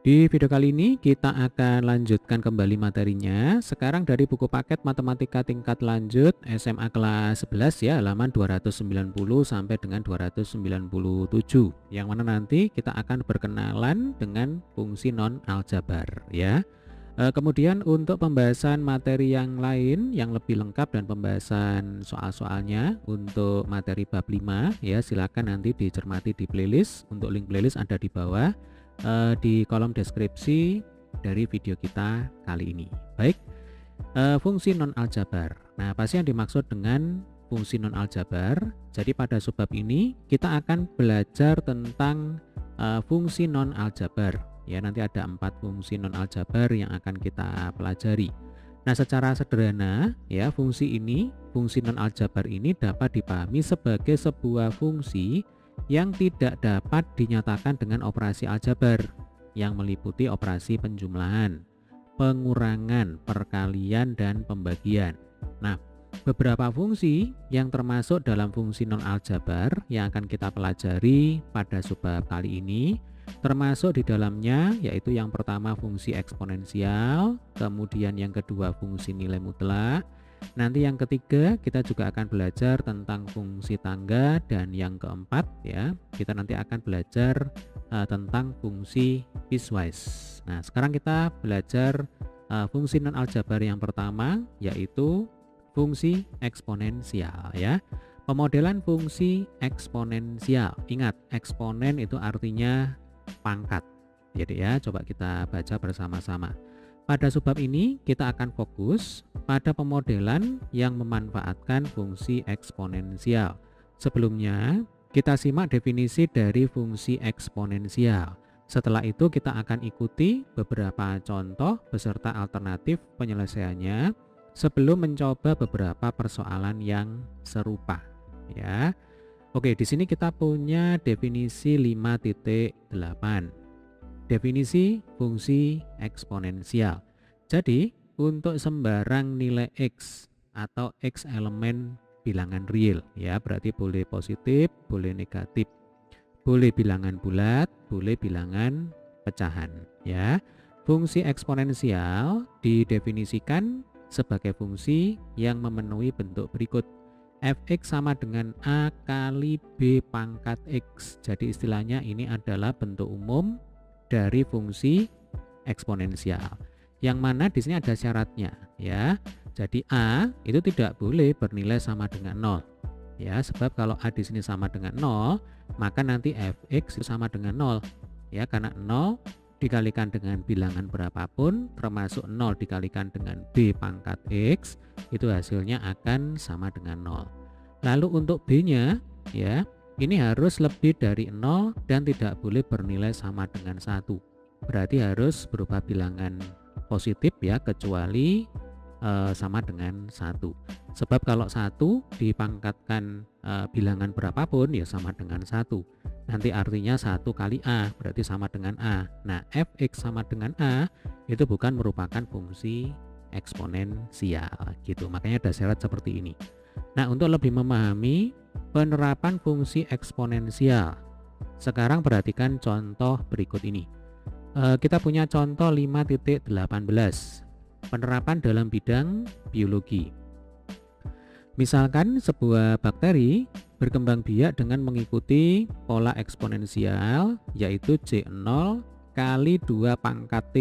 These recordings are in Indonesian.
Di video kali ini kita akan lanjutkan kembali materinya. Sekarang dari buku paket Matematika Tingkat Lanjut SMA kelas 11 ya, halaman 290 sampai dengan 297. Yang mana nanti kita akan berkenalan dengan fungsi non aljabar ya. Kemudian untuk pembahasan materi yang lain yang lebih lengkap dan pembahasan soal-soalnya untuk materi bab 5 ya, silakan nanti dicermati di playlist. Untuk link playlist ada di bawah di kolom deskripsi dari video kita kali ini. Baik, fungsi non aljabar. Nah, apa sih yang dimaksud dengan fungsi non aljabar? Jadi pada subbab ini kita akan belajar tentang fungsi non aljabar. Ya, nanti ada 4 fungsi non aljabar yang akan kita pelajari. Nah, secara sederhana ya, fungsi non aljabar ini dapat dipahami sebagai sebuah fungsi yang tidak dapat dinyatakan dengan operasi aljabar yang meliputi operasi penjumlahan, pengurangan, perkalian, dan pembagian. Nah, beberapa fungsi yang termasuk dalam fungsi non aljabar yang akan kita pelajari pada subbab kali ini termasuk di dalamnya yaitu yang pertama fungsi eksponensial, kemudian yang kedua fungsi nilai mutlak. Nanti yang ketiga kita juga akan belajar tentang fungsi tangga, dan yang keempat ya kita nanti akan belajar tentang fungsi piecewise. Nah, sekarang kita belajar fungsi non aljabar yang pertama yaitu fungsi eksponensial ya. Pemodelan fungsi eksponensial. Ingat, eksponen itu artinya pangkat. Jadi ya, coba kita baca bersama-sama. Pada subbab ini kita akan fokus pada pemodelan yang memanfaatkan fungsi eksponensial. Sebelumnya kita simak definisi dari fungsi eksponensial. Setelah itu kita akan ikuti beberapa contoh beserta alternatif penyelesaiannya sebelum mencoba beberapa persoalan yang serupa ya. Oke, di sini kita punya definisi 5.8. Definisi fungsi eksponensial. Jadi, untuk sembarang nilai X atau X elemen bilangan real ya, berarti boleh positif, boleh negatif, boleh bilangan bulat, boleh bilangan pecahan ya. Fungsi eksponensial didefinisikan sebagai fungsi yang memenuhi bentuk berikut. Fx sama dengan A kali B pangkat X. Jadi istilahnya ini adalah bentuk umum dari fungsi eksponensial. Yang mana di sini ada syaratnya ya. Jadi A itu tidak boleh bernilai sama dengan 0. Ya, sebab kalau A di sini sama dengan 0, maka nanti Fx itu sama dengan 0. Ya, karena 0 dikalikan dengan bilangan berapapun termasuk 0 dikalikan dengan B pangkat X itu hasilnya akan sama dengan 0. Lalu untuk B-nya ya, ini harus lebih dari 0 dan tidak boleh bernilai sama dengan 1. Berarti harus berupa bilangan positif ya, kecuali sama dengan 1. Sebab kalau 1 dipangkatkan bilangan berapapun ya sama dengan 1. Nanti artinya 1 kali A berarti sama dengan A. Nah, Fx sama dengan A itu bukan merupakan fungsi eksponensial gitu. Makanya ada syarat seperti ini. Nah, untuk lebih memahami penerapan fungsi eksponensial, sekarang perhatikan contoh berikut ini. Kita punya contoh 5.18. Penerapan dalam bidang biologi. Misalkan sebuah bakteri berkembang biak dengan mengikuti pola eksponensial yaitu J0 kali 2 pangkat T,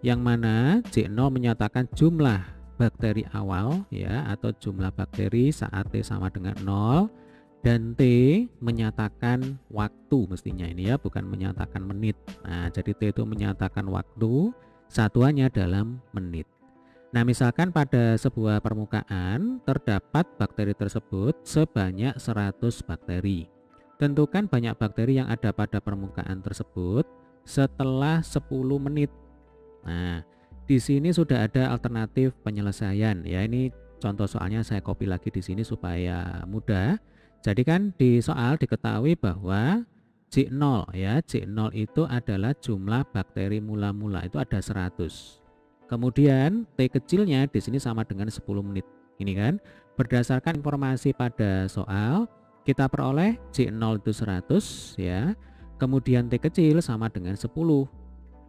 yang mana J0 menyatakan jumlah bakteri awal ya, atau jumlah bakteri saat T sama dengan 0, dan T menyatakan waktu mestinya ini ya, bukan menyatakan menit. Nah, jadi T itu menyatakan waktu, satuannya dalam menit. Nah, misalkan pada sebuah permukaan terdapat bakteri tersebut sebanyak 100 bakteri. Tentukan banyak bakteri yang ada pada permukaan tersebut setelah 10 menit. Nah, di sini sudah ada alternatif penyelesaian ya. Ini contoh soalnya saya copy lagi di sini supaya mudah. Jadi kan di soal diketahui bahwa J0 ya, J0 itu adalah jumlah bakteri mula-mula itu ada 100. Kemudian T kecilnya di sini sama dengan 10 menit. Ini kan berdasarkan informasi pada soal kita peroleh J0 itu 100 ya. Kemudian T kecil sama dengan 10.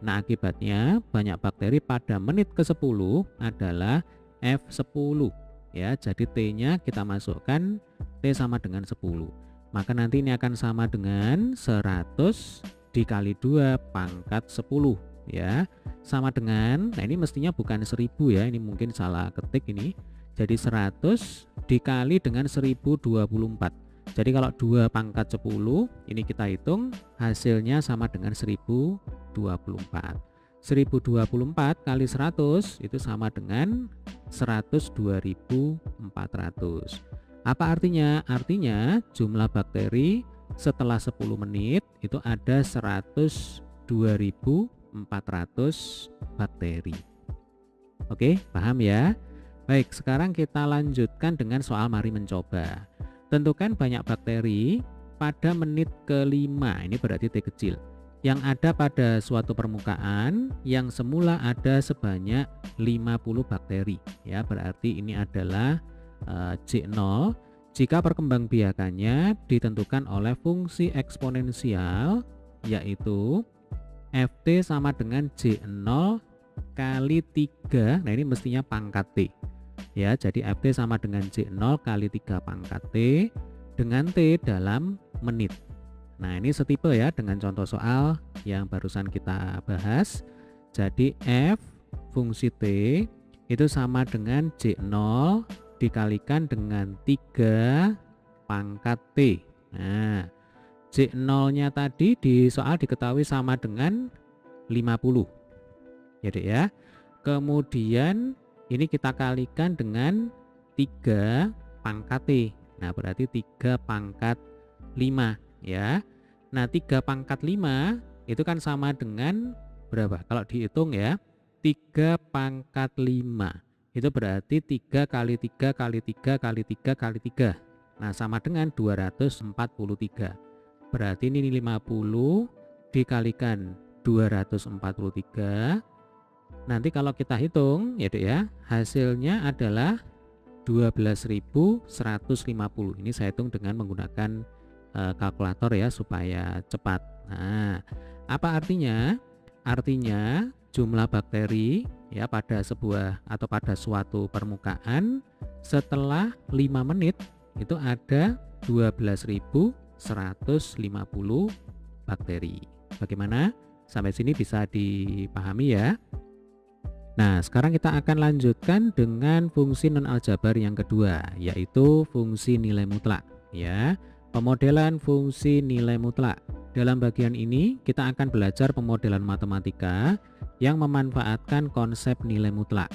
Nah, akibatnya banyak bakteri pada menit ke-10 adalah F10 ya. Jadi T-nya kita masukkan T sama dengan 10. Maka nanti ini akan sama dengan 100 dikali 2 pangkat 10 ya. Sama dengan, nah ini mestinya bukan 1000 ya, ini mungkin salah ketik ini. Jadi 100 dikali dengan 1024. Jadi kalau 2 pangkat 10 ini kita hitung hasilnya sama dengan 1024. 1024 kali 100 itu sama dengan 102.400. Apa artinya? Artinya jumlah bakteri setelah 10 menit itu ada 102.400 bakteri. Oke, paham ya? Baik, sekarang kita lanjutkan dengan soal mari mencoba. Tentukan banyak bakteri pada menit ke-5, ini berarti T kecil, yang ada pada suatu permukaan yang semula ada sebanyak 50 bakteri. Ya, berarti ini adalah J0 jika perkembangbiakannya ditentukan oleh fungsi eksponensial, yaitu Ft sama dengan J0 kali 3. Nah, ini mestinya pangkat T. Ya, jadi Ft sama dengan J0 kali 3 pangkat T dengan T dalam menit. Nah, ini setipe ya dengan contoh soal yang barusan kita bahas. Jadi F fungsi T itu sama dengan J0 dikalikan dengan 3 pangkat T. Nah, J0-nya tadi di soal diketahui sama dengan 50. Ya, Dek ya. Kemudian ini kita kalikan dengan 3 pangkat T. Nah, berarti 3 pangkat 5 ya. Nah, 3 pangkat 5 itu kan sama dengan berapa? Kalau dihitung ya, 3 pangkat 5 itu berarti 3 kali 3 kali 3 kali 3 kali 3. Nah, sama dengan 243. Berarti ini 50 dikalikan 243. Nanti kalau kita hitung ya Dek ya, hasilnya adalah 12.150. Ini saya hitung dengan menggunakan kalkulator ya supaya cepat. Nah, apa artinya? Artinya jumlah bakteri ya pada sebuah atau pada suatu permukaan setelah 5 menit itu ada 12.150 bakteri. Bagaimana? Sampai sini bisa dipahami ya? Nah, sekarang kita akan lanjutkan dengan fungsi non-aljabar yang kedua, yaitu fungsi nilai mutlak ya. Pemodelan fungsi nilai mutlak. Dalam bagian ini kita akan belajar pemodelan matematika yang memanfaatkan konsep nilai mutlak.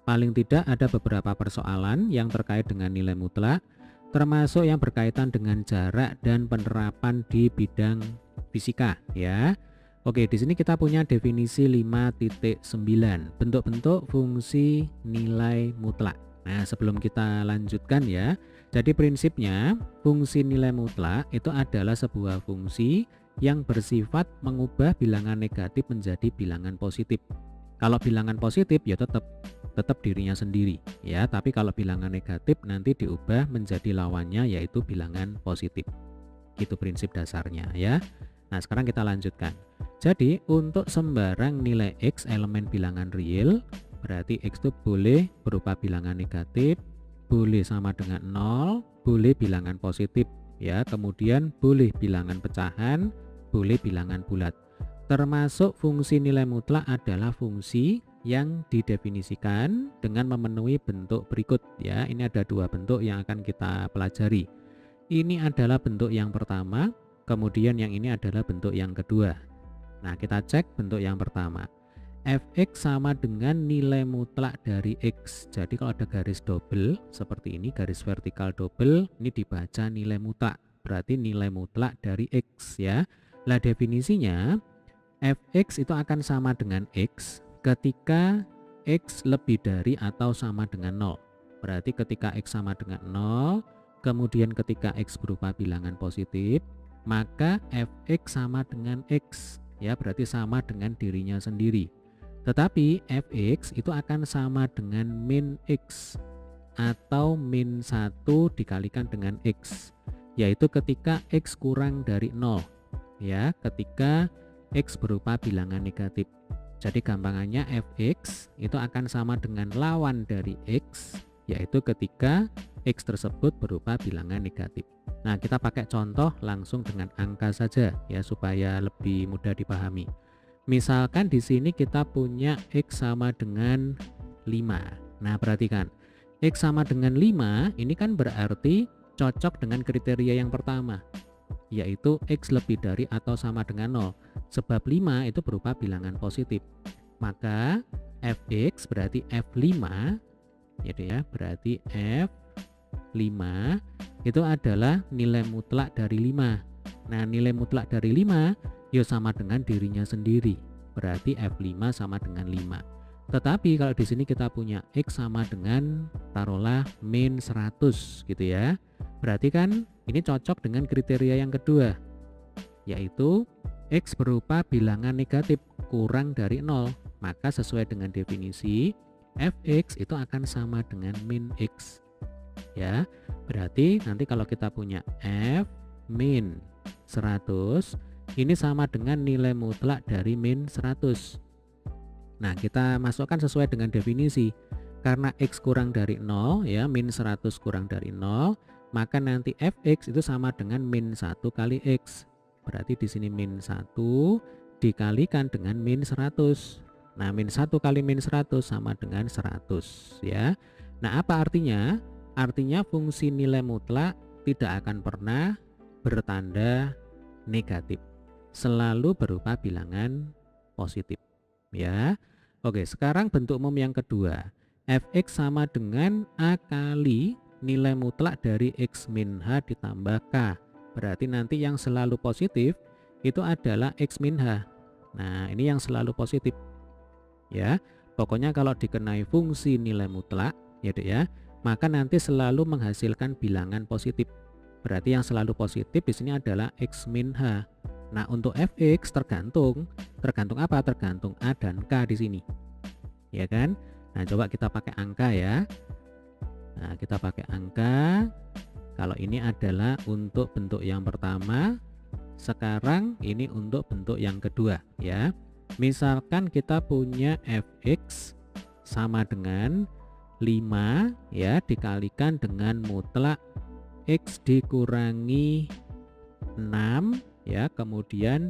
Paling tidak ada beberapa persoalan yang terkait dengan nilai mutlak, termasuk yang berkaitan dengan jarak dan penerapan di bidang fisika ya. Oke, di sini kita punya definisi 5.9, bentuk-bentuk fungsi nilai mutlak. Nah, sebelum kita lanjutkan ya, jadi prinsipnya fungsi nilai mutlak itu adalah sebuah fungsi yang bersifat mengubah bilangan negatif menjadi bilangan positif. Kalau bilangan positif ya tetap dirinya sendiri ya, tapi kalau bilangan negatif nanti diubah menjadi lawannya yaitu bilangan positif. Itu prinsip dasarnya ya. Nah, sekarang kita lanjutkan. Jadi untuk sembarang nilai X elemen bilangan real, berarti X itu boleh berupa bilangan negatif, boleh sama dengan 0, boleh bilangan positif ya, kemudian boleh bilangan pecahan, boleh bilangan bulat. Termasuk fungsi nilai mutlak adalah fungsi yang didefinisikan dengan memenuhi bentuk berikut ya. Ini ada 2 bentuk yang akan kita pelajari. Ini adalah bentuk yang pertama, kemudian yang ini adalah bentuk yang kedua. Nah, kita cek bentuk yang pertama. Fx sama dengan nilai mutlak dari X. Jadi kalau ada garis double seperti ini, garis vertikal double, ini dibaca nilai mutlak. Berarti nilai mutlak dari X ya. Lah definisinya, Fx itu akan sama dengan X ketika X lebih dari atau sama dengan 0. Berarti ketika X sama dengan 0, kemudian ketika X berupa bilangan positif, maka Fx sama dengan X. Ya, berarti sama dengan dirinya sendiri. Tetapi Fx itu akan sama dengan min X atau min 1 dikalikan dengan X, yaitu ketika X kurang dari 0 ya, ketika X berupa bilangan negatif. Jadi gampangannya fx itu akan sama dengan lawan dari X, yaitu ketika X tersebut berupa bilangan negatif. Nah, kita pakai contoh langsung dengan angka saja ya supaya lebih mudah dipahami. Misalkan di sini kita punya X sama dengan 5. Nah, perhatikan. X sama dengan 5 ini kan berarti cocok dengan kriteria yang pertama, yaitu X lebih dari atau sama dengan 0. Sebab 5 itu berupa bilangan positif. Maka fx berarti F5 gitu ya, berarti F5 itu adalah nilai mutlak dari 5. Nah, nilai mutlak dari 5 ya sama dengan dirinya sendiri. Berarti F5 sama dengan 5. Tetapi kalau di sini kita punya X sama dengan taruhlah min 100 gitu ya. Berarti kan ini cocok dengan kriteria yang kedua, yaitu X berupa bilangan negatif kurang dari 0. Maka sesuai dengan definisi, fx itu akan sama dengan min X. Ya, berarti nanti kalau kita punya F min 100, ini sama dengan nilai mutlak dari min 100. Nah, kita masukkan sesuai dengan definisi. Karena X kurang dari 0, ya, min 100 kurang dari 0, maka nanti fx itu sama dengan min 1 kali X. Berarti di sini min 1 dikalikan dengan min 100. Nah, min 1 kali min 100 sama dengan 100 ya. Nah, apa artinya? Artinya fungsi nilai mutlak tidak akan pernah bertanda negatif. Selalu berupa bilangan positif ya. Oke, sekarang bentuk umum yang kedua. Fx sama dengan A kali nilai mutlak dari X min H ditambah K. Berarti nanti yang selalu positif itu adalah X min H. Nah, ini yang selalu positif ya. Pokoknya kalau dikenai fungsi nilai mutlak gitu ya, maka nanti selalu menghasilkan bilangan positif. Berarti yang selalu positif di sini adalah X min H. Nah, untuk fx tergantung apa? Tergantung A dan K di sini. Ya kan? Nah, coba kita pakai angka ya. Nah, kita pakai angka. Kalau ini adalah untuk bentuk yang pertama, sekarang ini untuk bentuk yang kedua ya. Misalkan kita punya fx sama dengan 5 ya dikalikan dengan mutlak X dikurangi 6 ya, kemudian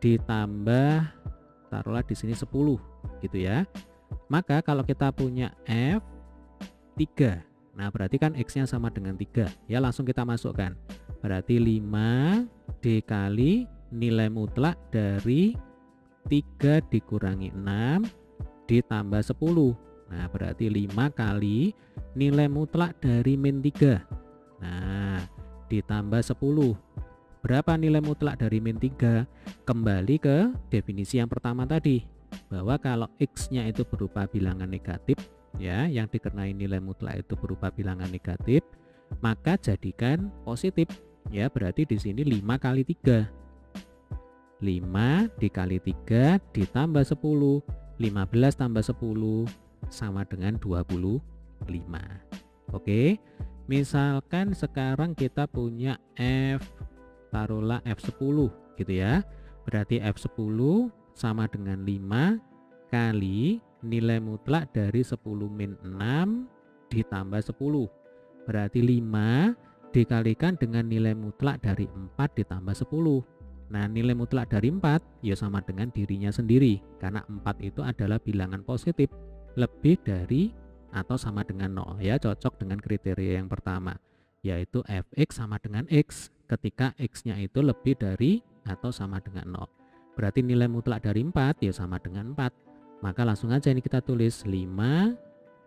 ditambah taruhlah di sini 10 gitu ya. Maka kalau kita punya F3, nah berarti kan X nya sama dengan 3 ya, langsung kita masukkan. Berarti 5 dikali nilai mutlak dari 3 dikurangi 6 ditambah 10. Nah, berarti 5 kali nilai mutlak dari min 3. Nah, ditambah 10. Berapa nilai mutlak dari min 3? Kembali ke definisi yang pertama tadi, bahwa kalau X-nya itu berupa bilangan negatif, ya, yang dikenai nilai mutlak itu berupa bilangan negatif, maka jadikan positif. Ya, berarti di sini 5 kali 3. 5 dikali 3 ditambah 10. 15 tambah 10 sama dengan 25. Oke. Misalkan sekarang kita punya taruhlah F10 gitu ya. Berarti F10 sama dengan 5 kali nilai mutlak dari 10 min 6 ditambah 10. Berarti 5 dikalikan dengan nilai mutlak dari 4 ditambah 10. Nah, nilai mutlak dari 4 ya sama dengan dirinya sendiri, karena 4 itu adalah bilangan positif lebih dari atau sama dengan 0 ya, cocok dengan kriteria yang pertama, yaitu fx sama dengan x ketika x-nya itu lebih dari atau sama dengan 0. Berarti nilai mutlak dari 4 ya sama dengan 4. Maka langsung aja ini kita tulis 5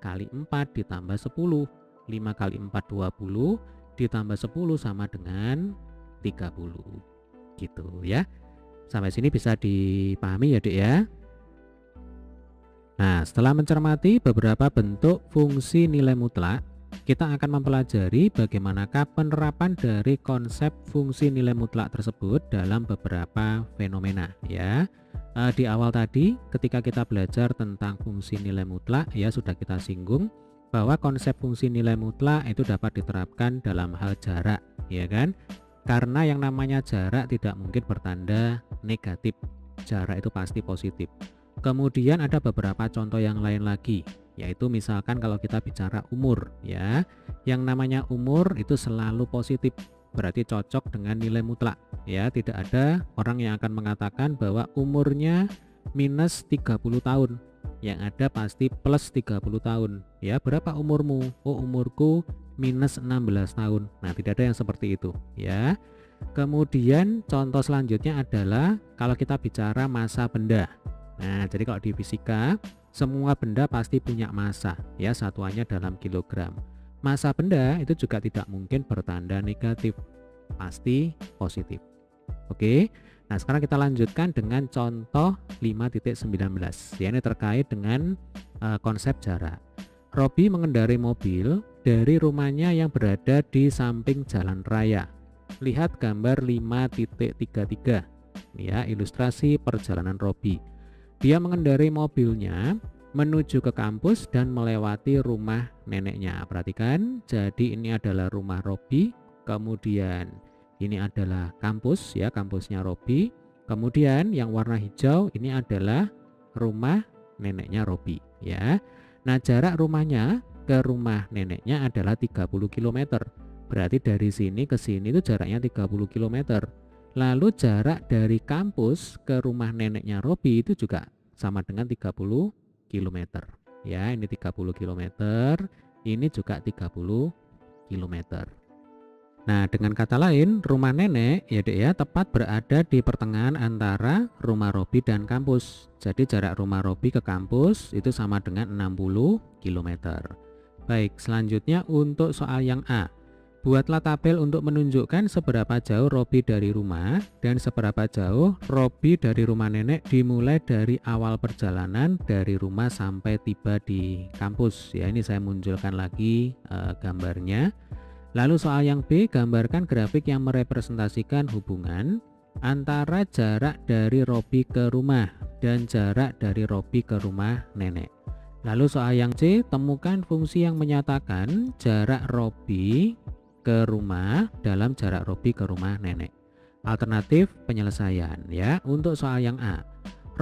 kali 4 ditambah 10. 5 kali 4 20 ditambah 10 sama dengan 30. Gitu ya. Sampai sini bisa dipahami ya, Dek ya. Nah, setelah mencermati beberapa bentuk fungsi nilai mutlak, kita akan mempelajari bagaimanakah penerapan dari konsep fungsi nilai mutlak tersebut dalam beberapa fenomena ya. Di awal tadi ketika kita belajar tentang fungsi nilai mutlak ya, sudah kita singgung bahwa konsep fungsi nilai mutlak itu dapat diterapkan dalam hal jarak ya kan. Karena yang namanya jarak tidak mungkin bertanda negatif jarak itu pasti positif. Kemudian ada beberapa contoh yang lain lagi, yaitu misalkan kalau kita bicara umur ya. Yang namanya umur itu selalu positif, berarti cocok dengan nilai mutlak ya. Tidak ada orang yang akan mengatakan bahwa umurnya minus 30 tahun. Yang ada pasti plus 30 tahun ya. Berapa umurmu? Oh, umurku minus 16 tahun. Nah, tidak ada yang seperti itu ya. Kemudian contoh selanjutnya adalah kalau kita bicara massa benda. Nah, jadi kalau di fisika semua benda pasti punya massa ya, satuannya dalam kilogram. Massa benda itu juga tidak mungkin bertanda negatif, pasti positif. Oke. Nah, sekarang kita lanjutkan dengan contoh 5.19. Ya, ini terkait dengan konsep jarak. Robi mengendarai mobil dari rumahnya yang berada di samping jalan raya. Lihat gambar 5.33. Ya, ilustrasi perjalanan Robi. Dia mengendarai mobilnya menuju ke kampus dan melewati rumah neneknya. Perhatikan, jadi ini adalah rumah Robi, kemudian ini adalah kampus ya, kampusnya Robi. Kemudian yang warna hijau ini adalah rumah neneknya Robi ya. Nah, jarak rumahnya ke rumah neneknya adalah 30 km. Berarti dari sini ke sini itu jaraknya 30 km. Lalu jarak dari kampus ke rumah neneknya Robi itu juga sama dengan 30 km. Ya, ini 30 km, ini juga 30 km. Nah, dengan kata lain, rumah nenek ya Dek ya, tepat berada di pertengahan antara rumah Robi dan kampus. Jadi jarak rumah Robi ke kampus itu sama dengan 60 km. Baik, selanjutnya untuk soal yang A. Buatlah tabel untuk menunjukkan seberapa jauh Robi dari rumah dan seberapa jauh Robi dari rumah nenek dimulai dari awal perjalanan dari rumah sampai tiba di kampus. Ya, ini saya munculkan lagi gambarnya. Lalu soal yang B, gambarkan grafik yang merepresentasikan hubungan antara jarak dari Robi ke rumah dan jarak dari Robi ke rumah nenek. Lalu soal yang C, temukan fungsi yang menyatakan jarak Robi ke rumah dalam jarak Robi ke rumah nenek. Alternatif penyelesaian ya. Untuk soal yang A,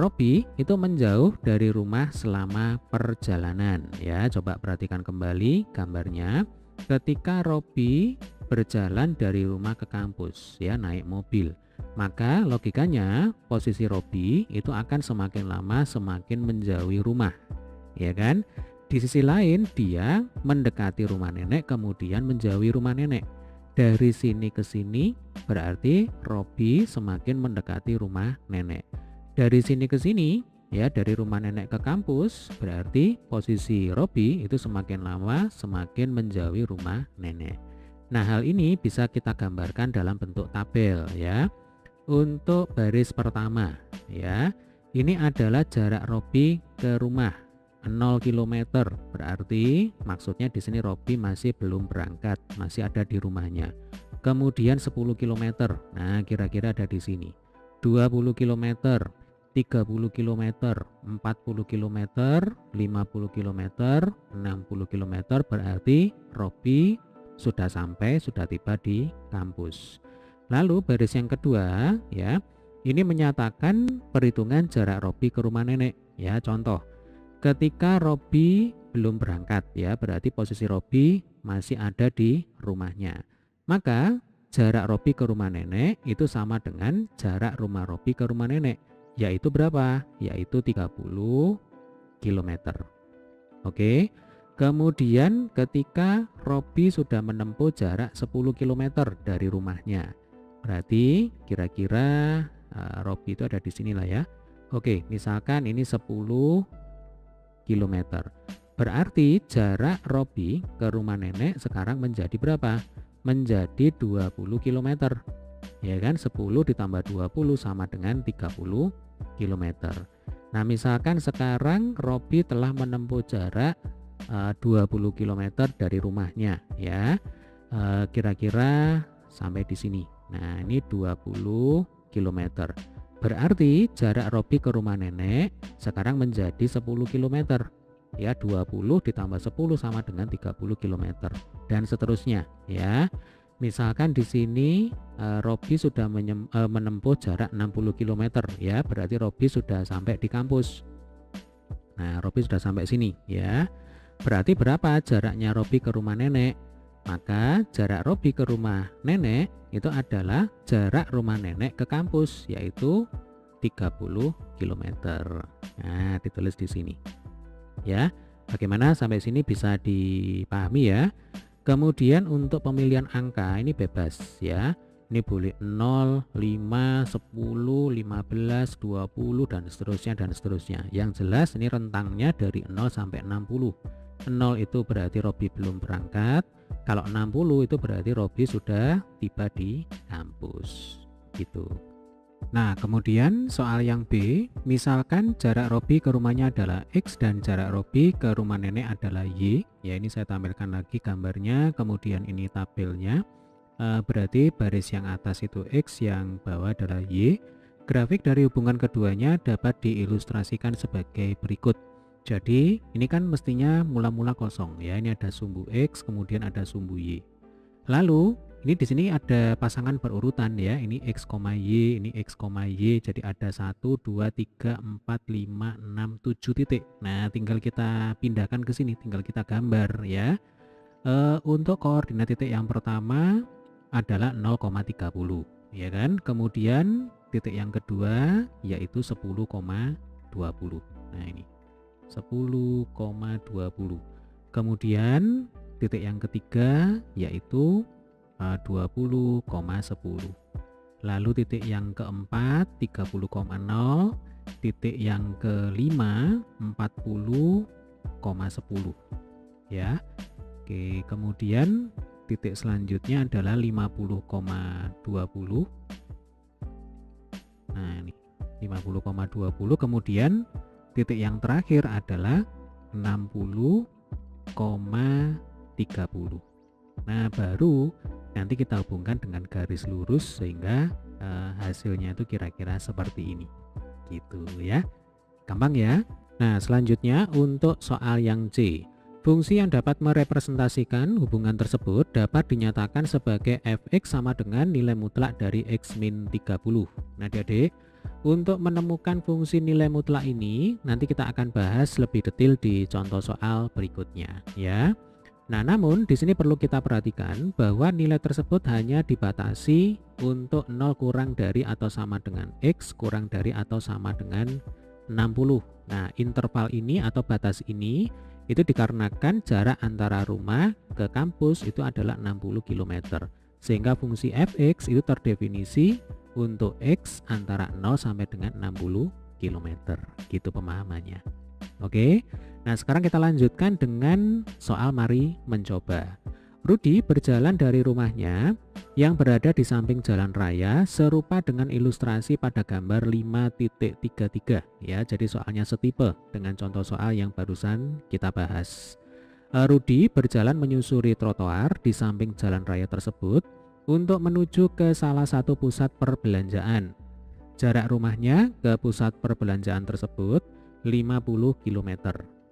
Robi itu menjauh dari rumah selama perjalanan ya. Coba perhatikan kembali gambarnya. Ketika Robi berjalan dari rumah ke kampus ya, naik mobil, maka logikanya posisi Robi itu akan semakin lama semakin menjauhi rumah ya kan. Di sisi lain dia mendekati rumah nenek kemudian menjauhi rumah nenek. Dari sini ke sini berarti Robi semakin mendekati rumah nenek. Dari sini ke sini ya, dari rumah nenek ke kampus berarti posisi Robi itu semakin lama semakin menjauhi rumah nenek. Nah, hal ini bisa kita gambarkan dalam bentuk tabel ya. Untuk baris pertama ya, ini adalah jarak Robi ke rumah 0 km. Berarti maksudnya di sini Robi masih belum berangkat, masih ada di rumahnya. Kemudian 10 km. Nah, kira-kira ada di sini. 20 km. 30 km, 40 km, 50 km, 60 km, berarti Robi sudah sampai, sudah tiba di kampus. Lalu baris yang kedua ya, ini menyatakan perhitungan jarak Robi ke rumah nenek ya. Contoh, ketika Robi belum berangkat ya, berarti posisi Robi masih ada di rumahnya. Maka jarak Robi ke rumah nenek itu sama dengan jarak rumah Robi ke rumah nenek. Yaitu berapa? Yaitu 30 km. Oke. Kemudian ketika Robi sudah menempuh jarak 10 km dari rumahnya, berarti kira-kira Robi itu ada di sinilah ya. Oke, misalkan ini 10 km. Berarti jarak Robi ke rumah nenek sekarang menjadi berapa? Menjadi 20 km. Ya kan, 10 ditambah 20 sama dengan 30 km. Nah, misalkan sekarang Robi telah menempuh jarak 20 km dari rumahnya ya. Kira-kira sampai di sini. Nah, ini 20 km. Berarti jarak Robi ke rumah nenek sekarang menjadi 10 km. Ya, 20 ditambah 10 sama dengan 30 km dan seterusnya ya. Misalkan di sini Robi sudah menempuh jarak 60 km ya, berarti Robi sudah sampai di kampus. Nah, Robi sudah sampai sini ya. Berarti berapa jaraknya Robi ke rumah nenek? Maka jarak Robi ke rumah nenek itu adalah jarak rumah nenek ke kampus, yaitu 30 km. Nah, ditulis di sini. Ya, bagaimana sampai sini bisa dipahami ya. Kemudian untuk pemilihan angka ini bebas ya. Ini boleh 0, 5, 10, 15, 20 dan seterusnya. Yang jelas ini rentangnya dari 0 sampai 60. 0 itu berarti Robi belum berangkat. Kalau 60 itu berarti Robi sudah tiba di kampus. Gitu. Nah, kemudian soal yang B, misalkan jarak Robi ke rumahnya adalah X dan jarak Robi ke rumah nenek adalah Y. Ya, ini saya tampilkan lagi gambarnya, kemudian ini tabelnya. Berarti baris yang atas itu X, yang bawah adalah Y. Grafik dari hubungan keduanya dapat diilustrasikan sebagai berikut. Jadi, ini kan mestinya mula-mula kosong ya. Ini ada sumbu X, kemudian ada sumbu Y. Lalu ini di sini ada pasangan berurutan ya. Ini X, Y, ini X, Y. Jadi ada 1, 2, 3, 4, 5, 6, 7 titik. Nah, tinggal kita pindahkan ke sini, tinggal kita gambar ya. Untuk koordinat titik yang pertama adalah 0,30 ya kan. Kemudian titik yang kedua yaitu 10,20. Nah, ini 10,20. Kemudian titik yang ketiga yaitu 20,10. Lalu titik yang keempat 30,0, titik yang kelima 40,10 ya. Oke, kemudian titik selanjutnya adalah 50,20. Nah, ini 50,20. Kemudian titik yang terakhir adalah 60,30. Nah, baru nanti kita hubungkan dengan garis lurus sehingga hasilnya itu kira-kira seperti ini. Gitu ya. Gampang ya. Nah, selanjutnya untuk soal yang C. Fungsi yang dapat merepresentasikan hubungan tersebut dapat dinyatakan sebagai f(x) sama dengan nilai mutlak dari x min 30. Nah, adik-adik, untuk menemukan fungsi nilai mutlak ini nanti kita akan bahas lebih detail di contoh soal berikutnya ya. Nah, namun di sini perlu kita perhatikan bahwa nilai tersebut hanya dibatasi untuk 0 kurang dari atau sama dengan x kurang dari atau sama dengan 60. Nah, interval ini atau batas ini itu dikarenakan jarak antara rumah ke kampus itu adalah 60 km. Sehingga fungsi f(x) itu terdefinisi untuk x antara 0 sampai dengan 60 km. Gitu pemahamannya. Oke. Nah, sekarang kita lanjutkan dengan soal mari mencoba. Rudi berjalan dari rumahnya yang berada di samping jalan raya serupa dengan ilustrasi pada gambar 5.33 ya. Jadi soalnya setipe dengan contoh soal yang barusan kita bahas. Rudi berjalan menyusuri trotoar di samping jalan raya tersebut untuk menuju ke salah satu pusat perbelanjaan. Jarak rumahnya ke pusat perbelanjaan tersebut 50 km.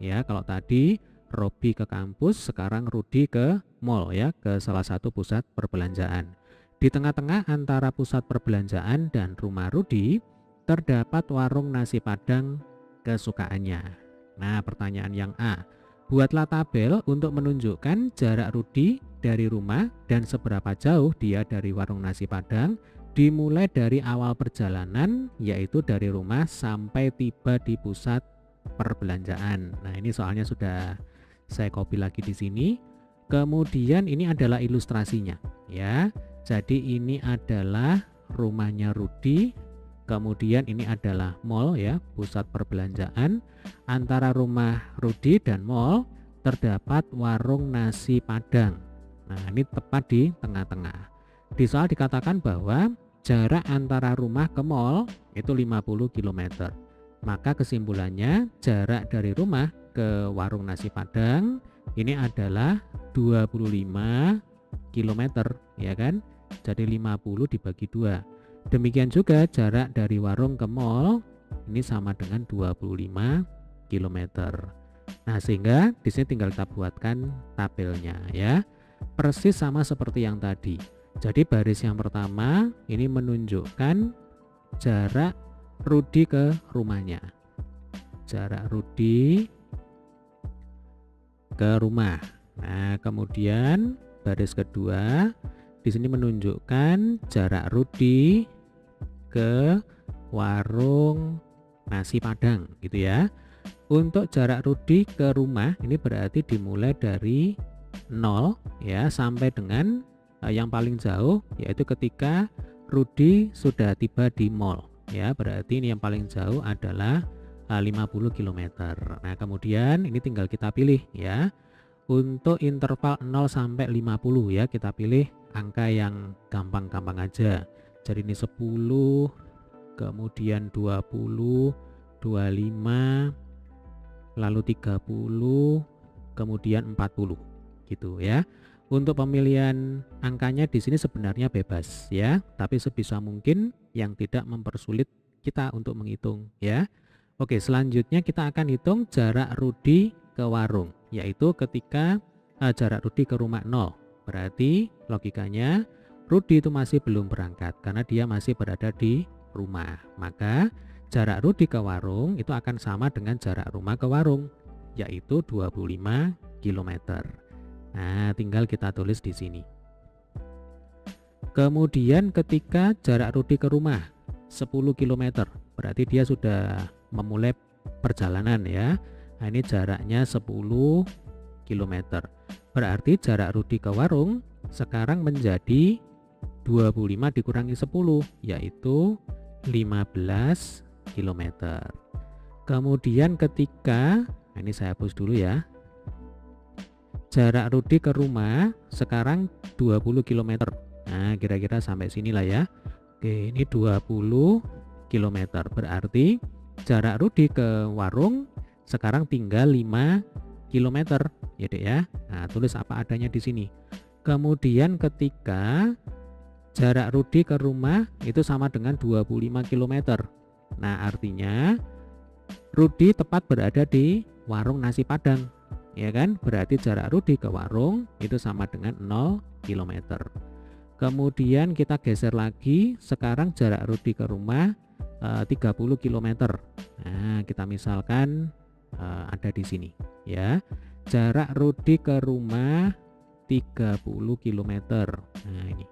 Ya, kalau tadi Robi ke kampus, sekarang Rudi ke mall ya, ke salah satu pusat perbelanjaan. Di tengah-tengah antara pusat perbelanjaan dan rumah Rudi terdapat warung nasi Padang kesukaannya. Nah, pertanyaan yang A. Buatlah tabel untuk menunjukkan jarak Rudi dari rumah dan seberapa jauh dia dari warung nasi Padang dimulai dari awal perjalanan, yaitu dari rumah sampai tiba di pusat perbelanjaan. Nah, ini soalnya sudah saya copy lagi di sini. Kemudian ini adalah ilustrasinya ya. Jadi ini adalah rumahnya Rudi. Kemudian ini adalah mall ya, pusat perbelanjaan. Antara rumah Rudi dan mall terdapat warung nasi Padang. Nah, ini tepat di tengah-tengah. Di soal dikatakan bahwa jarak antara rumah ke mall itu 50 km. Maka kesimpulannya jarak dari rumah ke warung nasi Padang ini adalah 25 km ya kan. Jadi 50 dibagi 2. Demikian juga jarak dari warung ke mall ini sama dengan 25 km. Nah, sehingga di sini tinggal kita buatkan tabelnya ya. Persis sama seperti yang tadi. Jadi baris yang pertama ini menunjukkan jarak Rudi ke rumahnya. Jarak Rudi ke rumah. Nah, kemudian baris kedua di sini menunjukkan jarak Rudi ke warung nasi Padang gitu ya. Untuk jarak Rudi ke rumah ini berarti dimulai dari 0 ya sampai dengan yang paling jauh, yaitu ketika Rudi sudah tiba di mall ya. Berarti ini yang paling jauh adalah 50 km. Nah, kemudian ini tinggal kita pilih ya. Untuk interval 0 sampai 50 ya, kita pilih angka yang gampang-gampang aja. Jadi ini 10, kemudian 20, 25, lalu 30, kemudian 40 gitu ya. Untuk pemilihan angkanya di sini sebenarnya bebas ya, tapi sebisa mungkin yang tidak mempersulit kita untuk menghitung ya. Oke, selanjutnya kita akan hitung jarak Rudi ke warung, yaitu ketika jarak Rudi ke rumah 0. Berarti logikanya Rudi itu masih belum berangkat karena dia masih berada di rumah. Maka jarak Rudi ke warung itu akan sama dengan jarak rumah ke warung, yaitu 25 km. Nah, tinggal kita tulis di sini. Kemudian ketika jarak Rudi ke rumah 10 km, berarti dia sudah memulai perjalanan ya. Nah, ini jaraknya 10 km. Berarti jarak Rudi ke warung sekarang menjadi 25 dikurangi 10, yaitu 15 km. Kemudian ketika, nah ini saya hapus dulu ya. Jarak Rudi ke rumah sekarang 20 km. Nah, kira-kira sampai sinilah ya. Oke, ini 20 km. Berarti jarak Rudi ke warung sekarang tinggal 5 km ya, Dek ya. Nah, tulis apa adanya di sini. Kemudian ketika jarak Rudi ke rumah itu sama dengan 25 km. Nah, artinya Rudi tepat berada di warung nasi Padang. Ya kan? Berarti jarak Rudi ke warung itu sama dengan 0 km. Kemudian kita geser lagi, sekarang jarak Rudi ke rumah 30 km. Nah, kita misalkan ada di sini ya. Jarak Rudi ke rumah 30 km. Nah, ini.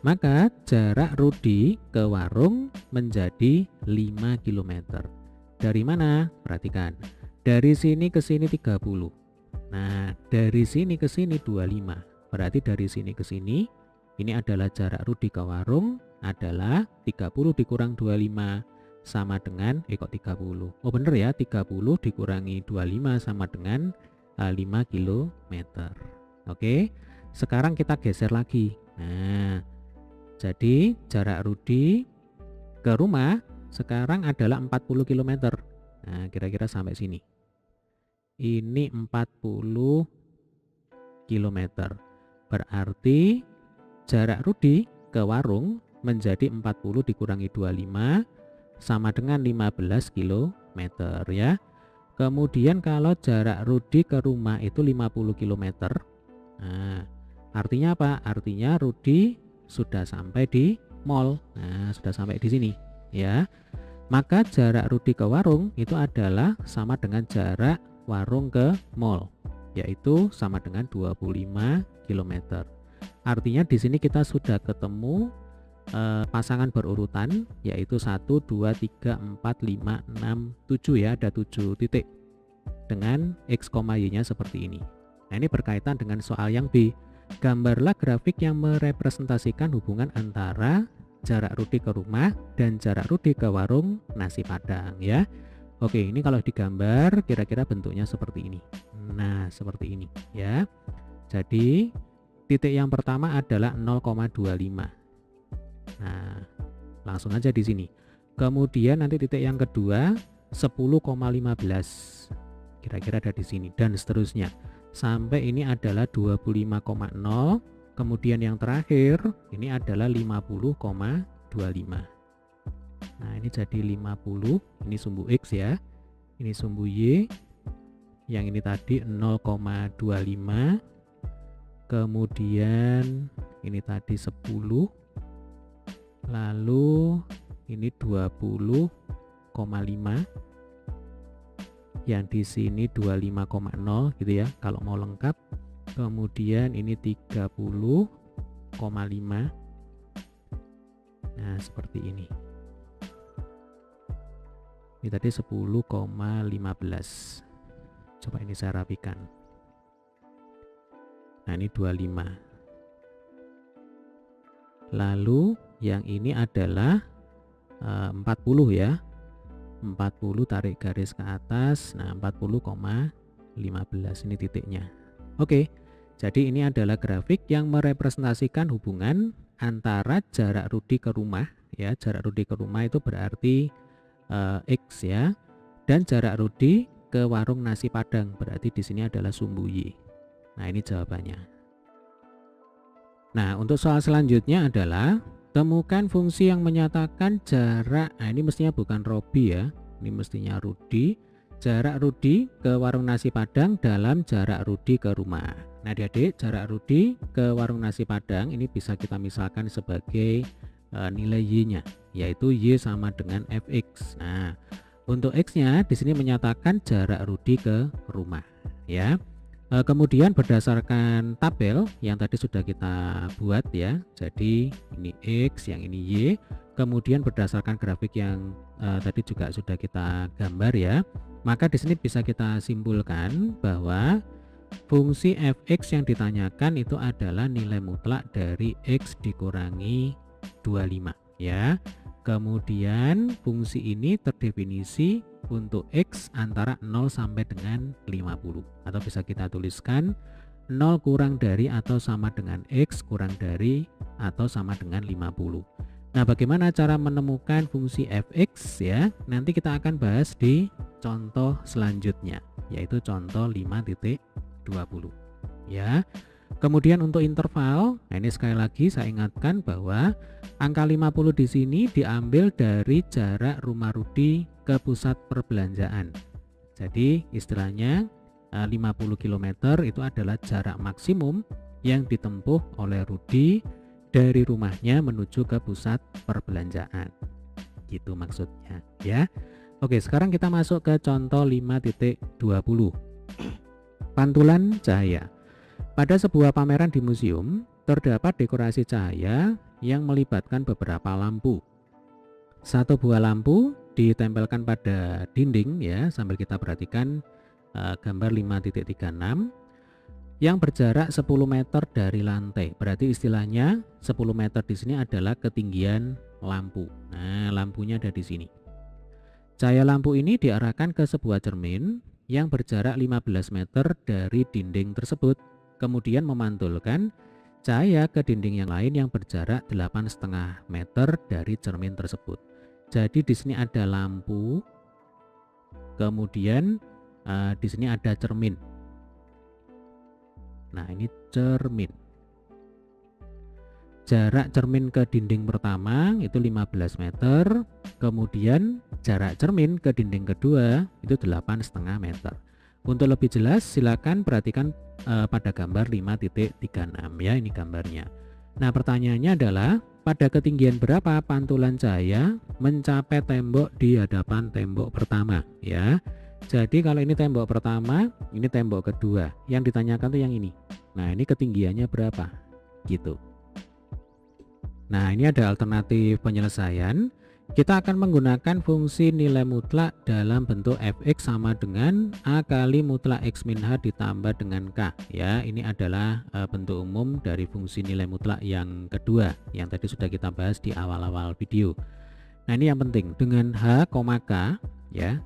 Maka jarak Rudi ke warung menjadi 5 km. Dari mana? Perhatikan. Dari sini ke sini 30. Nah, dari sini ke sini 25. Berarti dari sini ke sini ini adalah jarak Rudi ke warung adalah 30 dikurang 25 sama dengan kok 30. Oh bener ya, 30 dikurangi 25 sama dengan 5 km. Oke. Sekarang kita geser lagi. Nah, jadi jarak Rudi ke rumah sekarang adalah 40 km. Nah, kira-kira sampai sini. Ini 40 km. Berarti jarak Rudi ke warung menjadi 40 dikurangi 25 sama dengan 15 km ya. Kemudian kalau jarak Rudi ke rumah itu 50 km. Nah, artinya apa? Artinya Rudi sudah sampai di mall. Nah, sudah sampai di sini ya. Maka jarak Rudi ke warung itu adalah sama dengan jarak warung ke mall, yaitu sama dengan 25 km. Artinya di sini kita sudah ketemu pasangan berurutan, yaitu 1, 2, 3, 4, 5, 6, 7 ya, ada 7 titik dengan X, Y nya seperti ini. Nah, ini berkaitan dengan soal yang B. Gambarlah grafik yang merepresentasikan hubungan antara jarak Rudi ke rumah dan jarak Rudi ke warung nasi Padang ya. Oke, ini kalau digambar kira-kira bentuknya seperti ini. Nah, seperti ini ya. Jadi titik yang pertama adalah 0,25. Nah, langsung aja di sini. Kemudian nanti titik yang kedua 10,15. Kira-kira ada di sini dan seterusnya. Sampai ini adalah 25,0. Kemudian yang terakhir ini adalah 50,25. Nah, ini jadi 50, ini sumbu X ya. Ini sumbu Y. Yang ini tadi 0,25. kemudian ini tadi 10, lalu ini 20,5, yang di sini 25,0 gitu ya kalau mau lengkap. Kemudian ini 30,5. Nah, seperti ini. Ini tadi 10,15. Coba ini saya rapikan. Nah, ini 25. Lalu yang ini adalah 40 ya. 40 tarik garis ke atas. Nah, 40,15 ini titiknya. Oke. Jadi ini adalah grafik yang merepresentasikan hubungan antara jarak Rudi ke rumah ya. Jarak Rudi ke rumah itu berarti X ya. Dan jarak Rudi ke warung nasi Padang berarti di sini adalah sumbu Y. Nah, ini jawabannya. Nah, untuk soal selanjutnya adalah temukan fungsi yang menyatakan jarak. Nah, ini mestinya bukan Robi ya. Ini mestinya Rudi. Jarak Rudi ke warung nasi Padang dalam jarak Rudi ke rumah. Nah, adik-adik, jarak Rudi ke warung nasi Padang ini bisa kita misalkan sebagai nilai Y-nya, yaitu Y sama dengan Fx. Nah, untuk X-nya di sini menyatakan jarak Rudi ke rumah ya. Kemudian berdasarkan tabel yang tadi sudah kita buat ya. Jadi ini X, yang ini Y. Kemudian berdasarkan grafik yang tadi juga sudah kita gambar ya. Maka di sini bisa kita simpulkan bahwa fungsi Fx yang ditanyakan itu adalah nilai mutlak dari X dikurangi 25 ya. Kemudian fungsi ini terdefinisi untuk X antara 0 sampai dengan 50. Atau bisa kita tuliskan 0 kurang dari atau sama dengan X kurang dari atau sama dengan 50. Nah, bagaimana cara menemukan fungsi Fx ya? Nanti kita akan bahas di contoh selanjutnya, yaitu contoh 5.20 ya. Kemudian untuk interval, nah ini sekali lagi saya ingatkan bahwa angka 50 di sini diambil dari jarak rumah Rudi ke pusat perbelanjaan. Jadi istilahnya 50 km itu adalah jarak maksimum yang ditempuh oleh Rudi dari rumahnya menuju ke pusat perbelanjaan. Gitu maksudnya ya. Oke, sekarang kita masuk ke contoh 5.20. Pantulan cahaya. Pada sebuah pameran di museum, terdapat dekorasi cahaya yang melibatkan beberapa lampu. Satu buah lampu ditempelkan pada dinding ya, sambil kita perhatikan gambar 5.36 yang berjarak 10 meter dari lantai. Berarti istilahnya 10 meter di sini adalah ketinggian lampu. Nah, lampunya ada di sini. Cahaya lampu ini diarahkan ke sebuah cermin yang berjarak 15 meter dari dinding tersebut. Kemudian memantulkan cahaya ke dinding yang lain yang berjarak 8,5 meter dari cermin tersebut. Jadi di sini ada lampu, kemudian di sini ada cermin. Nah, ini cermin. Jarak cermin ke dinding pertama itu 15 meter, kemudian jarak cermin ke dinding kedua itu 8,5 meter. Untuk lebih jelas silakan perhatikan pada gambar 5.36 ya, ini gambarnya. Nah, pertanyaannya adalah pada ketinggian berapa pantulan cahaya mencapai tembok di hadapan tembok pertama ya. Jadi kalau ini tembok pertama, ini tembok kedua. Yang ditanyakan tuh yang ini. Nah, ini ketinggiannya berapa? Gitu. Nah, ini ada alternatif penyelesaian. Kita akan menggunakan fungsi nilai mutlak dalam bentuk Fx sama dengan A kali mutlak X min H ditambah dengan K ya. Ini adalah bentuk umum dari fungsi nilai mutlak yang kedua yang tadi sudah kita bahas di awal-awal video. Nah, ini yang penting dengan H, K ya.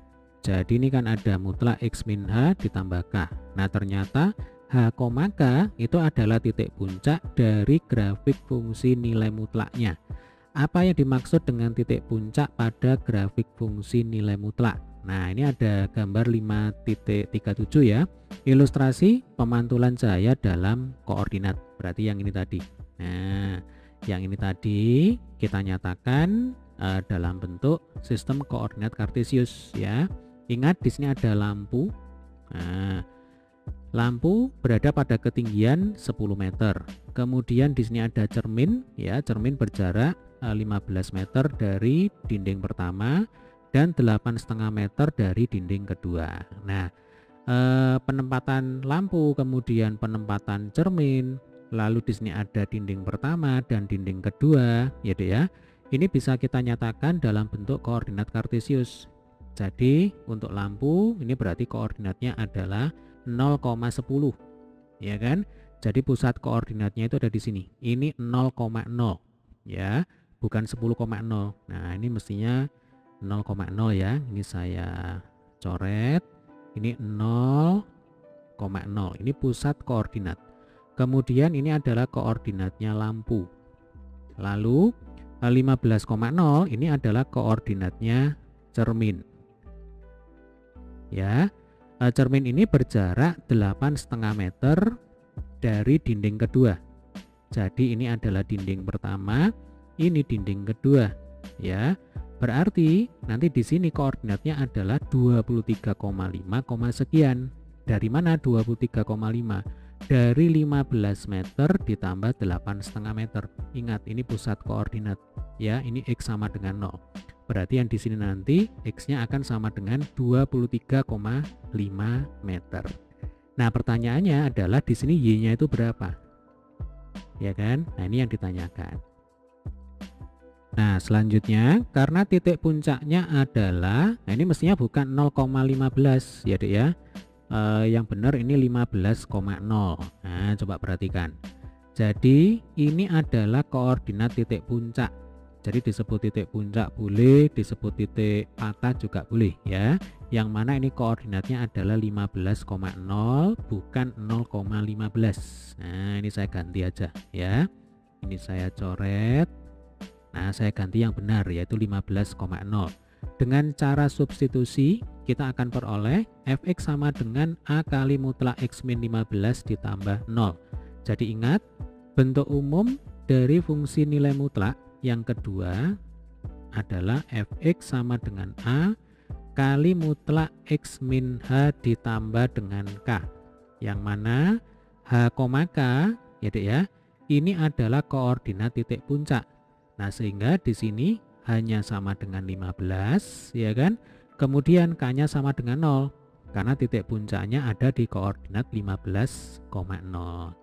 Jadi ini kan ada mutlak X min H ditambah K. Nah, ternyata H, K itu adalah titik puncak dari grafik fungsi nilai mutlaknya. Apa yang dimaksud dengan titik puncak pada grafik fungsi nilai mutlak? Nah, ini ada gambar 5.37 ya. Ilustrasi pemantulan cahaya dalam koordinat. Berarti yang ini tadi. Nah, yang ini tadi kita nyatakan dalam bentuk sistem koordinat kartesius ya. Ingat di sini ada lampu. Nah, Lampu berada pada ketinggian 10 meter. Kemudian di sini ada cermin, ya, cermin berjarak 15 meter dari dinding pertama dan 8,5 meter dari dinding kedua. Nah, penempatan lampu, kemudian penempatan cermin, lalu di sini ada dinding pertama dan dinding kedua, ya Dek ya. Ini bisa kita nyatakan dalam bentuk koordinat kartesius. Jadi untuk lampu ini berarti koordinatnya adalah 0,10, ya kan? Jadi pusat koordinatnya itu ada di sini. Ini 0,0, ya, bukan 10,0. Nah, ini mestinya 0,0 ya. Ini saya coret. Ini 0,0. Ini pusat koordinat. Kemudian ini adalah koordinatnya lampu. Lalu 15,0 ini adalah koordinatnya cermin. Ya. Cermin ini berjarak 8,5 meter dari dinding kedua. Jadi ini adalah dinding pertama, ini dinding kedua, ya. Berarti nanti di sini koordinatnya adalah 23,5, sekian. Dari mana 23,5? Dari 15 meter ditambah 8,5 meter. Ingat, ini pusat koordinat, ya. Ini X sama dengan 0. Berarti yang di sini nanti X-nya akan sama dengan 23,5 meter. Nah, pertanyaannya adalah di sini Y-nya itu berapa? Ya kan? Nah, ini yang ditanyakan. Nah, selanjutnya karena titik puncaknya adalah, nah ini mestinya bukan 0,15 ya Dek ya. Yang benar ini 15,0. Nah, coba perhatikan. Jadi ini adalah koordinat titik puncak. Jadi disebut titik puncak boleh, disebut titik patah juga boleh ya. Yang mana ini koordinatnya adalah 15,0 bukan 0,15. Nah, ini saya ganti aja ya. Ini saya coret. Nah, saya ganti yang benar yaitu 15,0. Dengan cara substitusi kita akan peroleh fx sama dengan a kali mutlak x min 15 ditambah 0. Jadi ingat, bentuk umum dari fungsi nilai mutlak yang kedua adalah fx sama dengan a kali mutlak x min h ditambah dengan k. Yang mana h, k ya Dek ya, ini adalah koordinat titik puncak. Nah, sehingga di sini hanya sama dengan 15, ya kan? Kemudian k-nya sama dengan 0 karena titik puncaknya ada di koordinat 15,0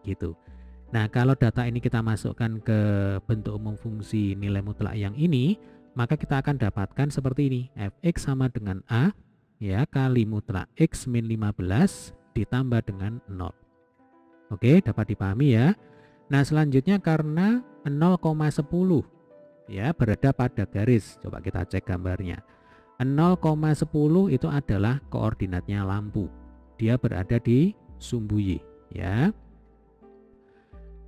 gitu. Nah, kalau data ini kita masukkan ke bentuk umum fungsi nilai mutlak yang ini, maka kita akan dapatkan seperti ini. Fx sama dengan A ya kali mutlak x min 15 ditambah dengan 0. Oke, dapat dipahami ya. Nah, selanjutnya karena 0,10 ya berada pada garis. Coba kita cek gambarnya. 0,10 itu adalah koordinatnya lampu. Dia berada di sumbu Y ya.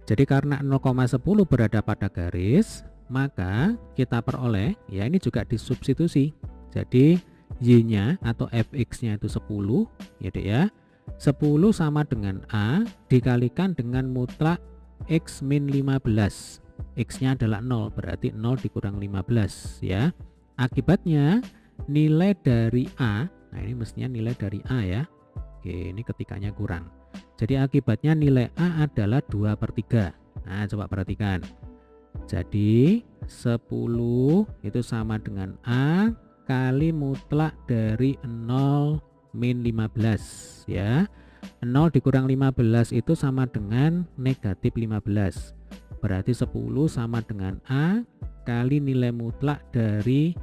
Jadi karena 0,10 berada pada garis, maka kita peroleh, ya ini juga disubstitusi. Jadi Y-nya atau Fx-nya itu 10, ya Dek ya. 10 sama dengan A dikalikan dengan mutlak X min 15. X-nya adalah 0, berarti 0 dikurang 15 ya. Akibatnya nilai dari A, nah ini mestinya nilai dari A ya. Oke, ini ketikanya kurang. Jadi akibatnya nilai A adalah 2/3. Nah, coba perhatikan. Jadi 10 itu sama dengan A kali mutlak dari 0 min 15 ya. 0 dikurang 15 itu sama dengan negatif 15. Berarti 10 sama dengan A kali nilai mutlak dari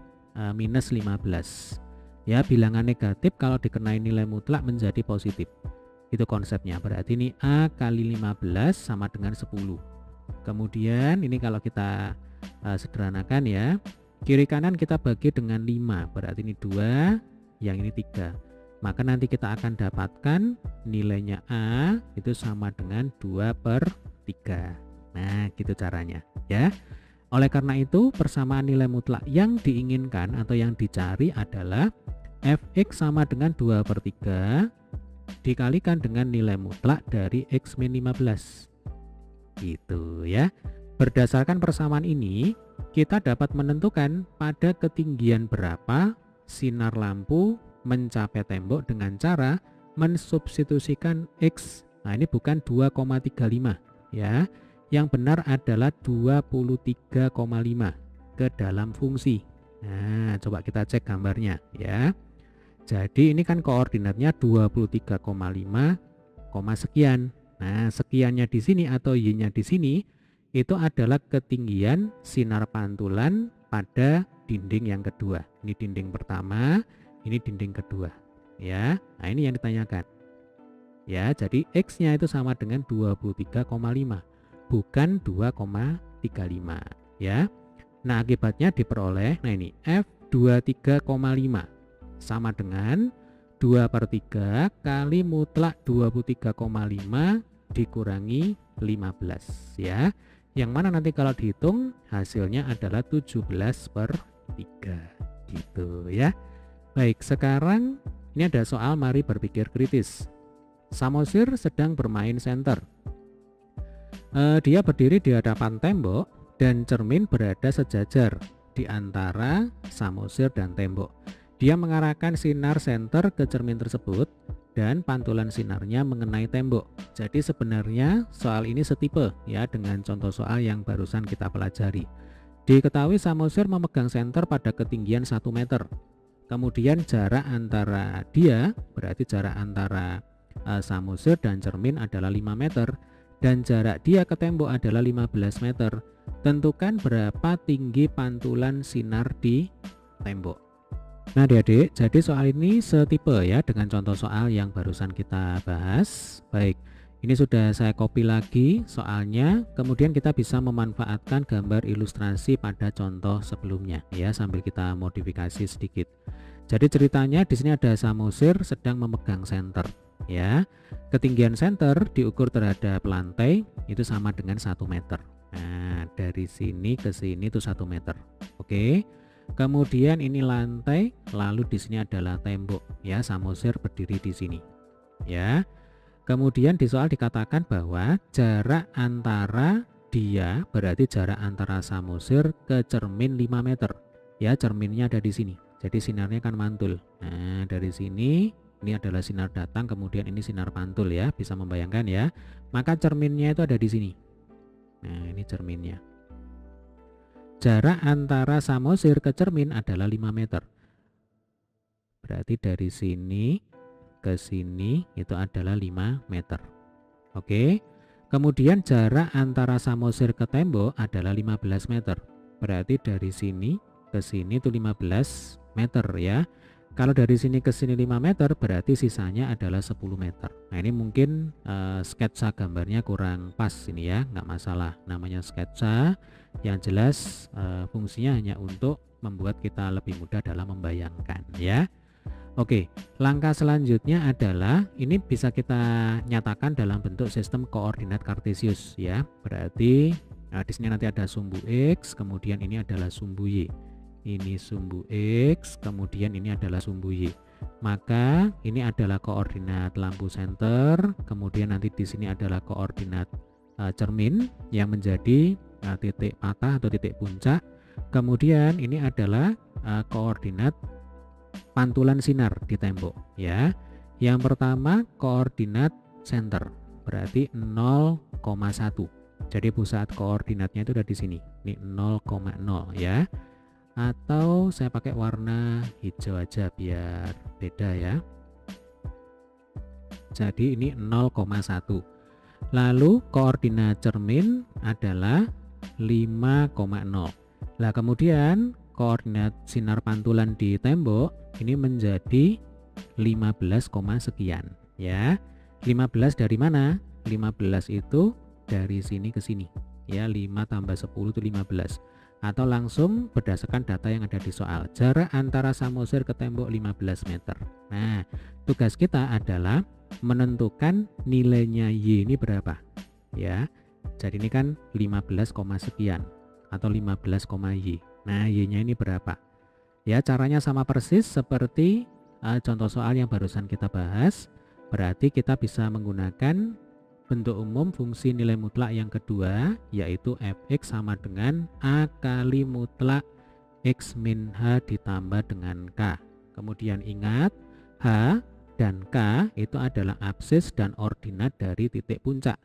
minus 15. Ya, bilangan negatif kalau dikenai nilai mutlak menjadi positif. Itu konsepnya. Berarti ini A kali 15 sama dengan 10. Kemudian ini kalau kita sederhanakan ya, kiri kanan kita bagi dengan 5. Berarti ini 2, yang ini 3. Maka nanti kita akan dapatkan nilainya A itu sama dengan 2/3. Nah, gitu caranya ya. Oleh karena itu persamaan nilai mutlak yang diinginkan atau yang dicari adalah Fx sama dengan 2/3 dikalikan dengan nilai mutlak dari X min 15 gitu ya. Berdasarkan persamaan ini kita dapat menentukan pada ketinggian berapa sinar lampu mencapai tembok dengan cara mensubstitusikan X. Nah, ini bukan 2,35 ya. Yang benar adalah 23,5 ke dalam fungsi. Nah, coba kita cek gambarnya ya. Jadi ini kan koordinatnya 23,5, sekian. Nah, sekiannya di sini atau Y-nya di sini itu adalah ketinggian sinar pantulan pada dinding yang kedua. Ini dinding pertama, ini dinding kedua. Ya, nah ini yang ditanyakan. Ya, jadi X-nya itu sama dengan 23,5, bukan 2,35 ya. Nah, akibatnya diperoleh, nah ini F23,5 sama dengan 2/3 kali mutlak 23,5 dikurangi 15 ya. Yang mana nanti kalau dihitung hasilnya adalah 17/3 gitu ya. Baik, sekarang ini ada soal mari berpikir kritis. Samosir sedang bermain senter. Dia berdiri di hadapan tembok dan cermin berada sejajar di antara samosir dan tembok. Dia mengarahkan sinar senter ke cermin tersebut dan pantulan sinarnya mengenai tembok. Jadi sebenarnya soal ini setipe ya dengan contoh soal yang barusan kita pelajari. Diketahui samosir memegang senter pada ketinggian 1 meter. Kemudian jarak antara dia, berarti jarak antara samosir dan cermin adalah 5 meter. Dan jarak dia ke tembok adalah 15 meter. Tentukan berapa tinggi pantulan sinar di tembok. Nah adik-adik, jadi soal ini setipe ya dengan contoh soal yang barusan kita bahas. Baik, ini sudah saya copy lagi soalnya, kemudian kita bisa memanfaatkan gambar ilustrasi pada contoh sebelumnya ya sambil kita modifikasi sedikit. Jadi ceritanya di sini ada samosir sedang memegang senter ya. Ketinggian senter diukur terhadap lantai itu sama dengan 1 meter. Nah, dari sini ke sini itu 1 meter. Oke. Kemudian ini lantai, lalu di sini adalah tembok ya, samosir berdiri di sini. Ya. Kemudian di soal dikatakan bahwa jarak antara dia berarti jarak antara samosir ke cermin 5 meter. Ya, cerminnya ada di sini. Jadi sinarnya kan mantul. Nah, dari sini ini adalah sinar datang, kemudian ini sinar pantul ya, bisa membayangkan ya. Maka cerminnya itu ada di sini. Nah, ini cerminnya. Jarak antara samosir ke cermin adalah 5 meter. Berarti dari sini ke sini itu adalah 5 meter. Oke. Kemudian jarak antara samosir ke tembok adalah 15 meter. Berarti dari sini ke sini itu 15 meter ya. Kalau dari sini ke sini 5 meter berarti sisanya adalah 10 meter. Nah ini mungkin sketsa gambarnya kurang pas ini ya, nggak masalah. Namanya sketsa, yang jelas fungsinya hanya untuk membuat kita lebih mudah dalam membayangkan ya. Oke, langkah selanjutnya adalah ini bisa kita nyatakan dalam bentuk sistem koordinat kartesius ya. Berarti di sini nanti ada sumbu X, kemudian ini adalah sumbu Y. Ini sumbu X, kemudian ini adalah sumbu Y. Maka ini adalah koordinat lampu senter, kemudian nanti di sini adalah koordinat cermin yang menjadi titik patah atau titik puncak. Kemudian ini adalah koordinat pantulan sinar di tembok ya. Yang pertama koordinat center berarti 0,1. Jadi pusat koordinatnya itu ada di sini. Ini 0,0 ya. Atau saya pakai warna hijau aja biar beda ya. Jadi ini 0,1. Lalu koordinat cermin adalah 5,0. Nah kemudian koordinat sinar pantulan di tembok ini menjadi 15, sekian ya. 15 dari mana? 15 itu dari sini ke sini ya. 5 tambah 10 itu 15. Atau langsung berdasarkan data yang ada di soal, jarak antara samosir ke tembok 15 meter. Nah tugas kita adalah menentukan nilainya Y ini berapa ya. Jadi ini kan 15, sekian atau 15, Y. Nah Y nya ini berapa ya. Caranya sama persis seperti contoh soal yang barusan kita bahas. Berarti kita bisa menggunakan bentuk umum fungsi nilai mutlak yang kedua, yaitu fx sama dengan A kali mutlak x min h ditambah dengan k. Kemudian ingat H dan K itu adalah absis dan ordinat dari titik puncak.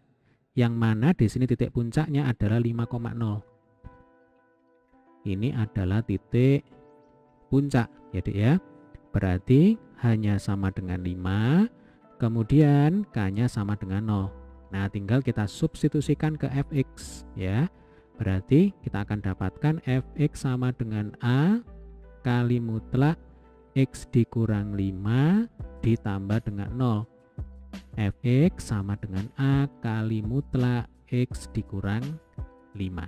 Yang mana di sini titik puncaknya adalah 5,0. Ini adalah titik puncak ya Dek ya. Berarti hanya sama dengan 5, kemudian K-nya sama dengan 0. Nah, tinggal kita substitusikan ke Fx ya. Berarti kita akan dapatkan Fx sama dengan A kali mutlak X dikurang 5 ditambah dengan 0. Fx sama dengan A kali mutlak X dikurang 5.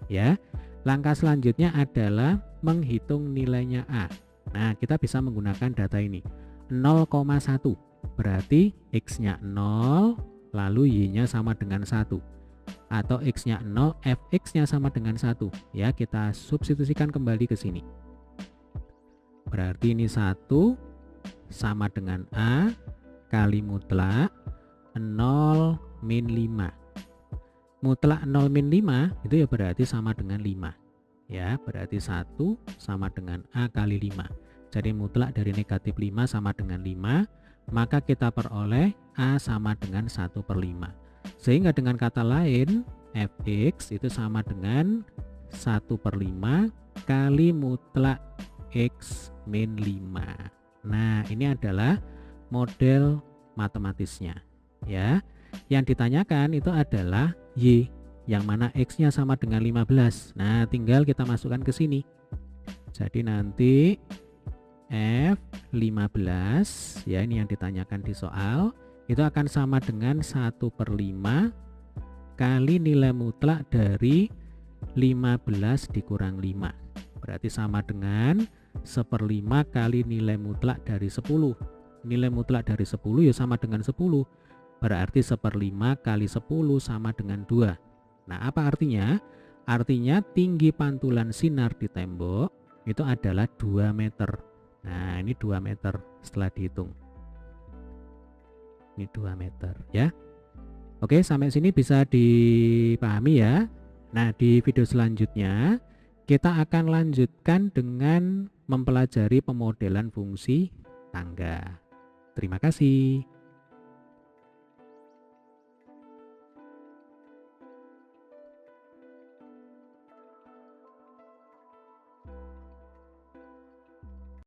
Ya. Langkah selanjutnya adalah menghitung nilainya A. Nah, kita bisa menggunakan data ini. 0,1. Berarti X-nya 0, lalu Y-nya sama dengan 1. Atau X-nya 0, Fx-nya sama dengan 1. Ya, kita substitusikan kembali ke sini. Berarti ini 1 sama dengan A kali mutlak 0 min 5. Mutlak 0 min 5 itu ya berarti sama dengan 5. Ya, berarti 1 sama dengan A kali 5. Jadi mutlak dari negatif 5 sama dengan 5. Maka kita peroleh A sama dengan 1/5. Sehingga dengan kata lain Fx itu sama dengan 1/5 kali mutlak X min 5. Nah, ini adalah model matematisnya ya. Yang ditanyakan itu adalah Y, yang mana X-nya sama dengan 15. Nah, tinggal kita masukkan ke sini. Jadi nanti F15 ya, ini yang ditanyakan di soal, itu akan sama dengan 1/5 kali nilai mutlak dari 15 dikurang 5. Berarti sama dengan 1/5 kali nilai mutlak dari 10. Nilai mutlak dari 10 ya sama dengan 10. Berarti 1/5 kali 10 sama dengan 2. Nah, apa artinya? Artinya tinggi pantulan sinar di tembok itu adalah 2 meter. Nah, ini 2 meter setelah dihitung. Ini 2 meter ya. Oke, sampai sini bisa dipahami ya. Nah, di video selanjutnya kita akan lanjutkan dengan mempelajari pemodelan fungsi tangga. Terima kasih.